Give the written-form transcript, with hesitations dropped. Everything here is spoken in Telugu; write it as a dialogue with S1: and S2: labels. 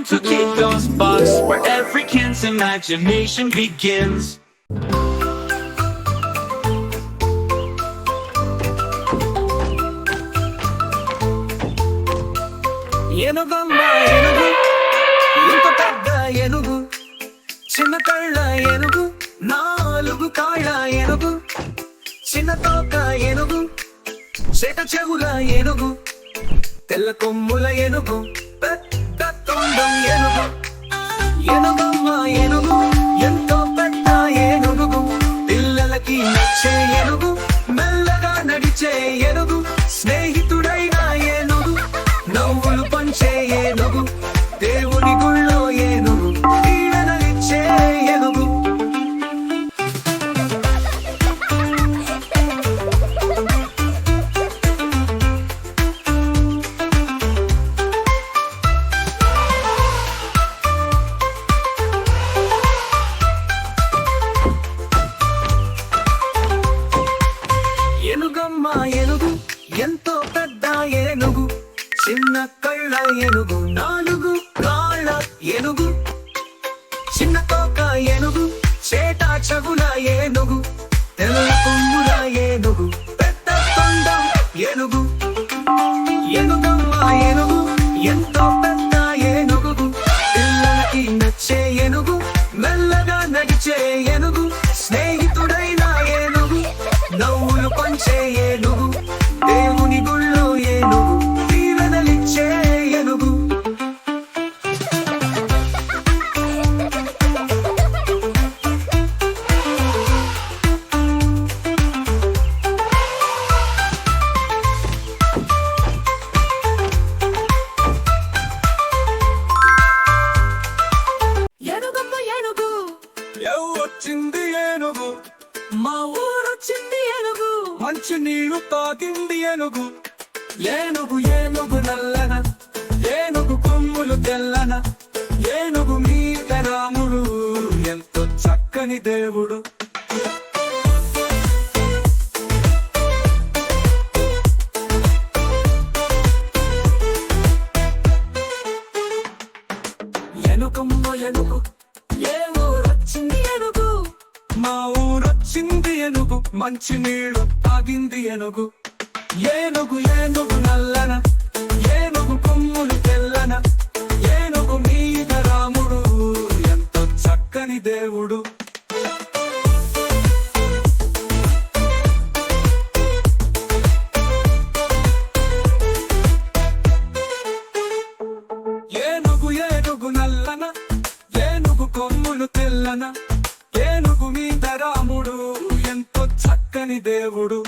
S1: Welcome to Kiddo's Box, where every kid's imagination begins.
S2: ఏనుగమ్మ ఏనుగు ఇంత పెద్ద ఏనుగు చిన్న కళ్ళ ఏనుగు నాలుగు కాళ్ళ ఏనుగు చిన్న తోక ఏనుగు చేట చెవుల ఏనుగు తెల్ల కొమ్ముల ఏనుగు పెద్ద తొండం ఏనుగు ఏనుగమ్మ ఏనుగు ఎంతో పెద్ద ఏనుగు పిల్లలకి నచ్చే ఏనుగు మెల్లగా నడిచే ఏనుగు స్నేహితుడైన ఏనుగు నవ్వులు పంచే ఏనుగు దేవుని గుళ్ళో ఏనుగు ఈడనలిచ్చే ఏనుగు ఏనుగమ్మ ఏనుగు ఎంతో పెద్ద ఏనుగు చిన్న కళ్ళ ఏనుగు నాలుగు కాళ్ళ ఏనుగు చిన్న తోక ఏనుగు చేట చెవుల ఏనుగు తెల్ల కొమ్ముల ఏనుగు పెద్ద తొండం ఏనుగు ఏనుగమ్మ ఏనుగు ఎంతో పెద్ద ఏనుగు పిల్లలకి నచ్చే ఏనుగు మెల్లగా నడిచే ఏనుగు స్నేహితుడైన ఏనుగు నవ్వులు పంచే ఏనుగు దేవుని గుళ్ళో ఏనుగు దీవెనలిచ్చే ఏనుగు ఏనుగమ్మ ఏనుగు వచ్చింది ఏనుగు మా ఊరొచ్చింది ఏనుగు మంచి నీళ్లు తాగింది ఏనుగు ఏనుగు ఏనుగు నల్లన ఏనుగు కొమ్ములు తెల్లన ఏనుగు మీద రాముడు ఎంతో చక్కని దేవుడు ఏనుగమ్మ ఏనుగు ఏ ఊరొచ్చింది ఏనుగు మా ఊరొచ్చింది ఏనుగు మంచి నీళ్లు తాగింది ఏనుగు ఏనుగు ఏనుగు నల్లన ఏనుగు కొమ్ములు తెల్లన ఏనుగు మీద రాముడు ఎంతో చక్కని దేవుడు ఏనుగు ఏనుగు నల్లన ఏనుగు కొమ్ములు తెల్లన ఏనుగు మీద రాముడు ఎంతో చక్కని దేవుడు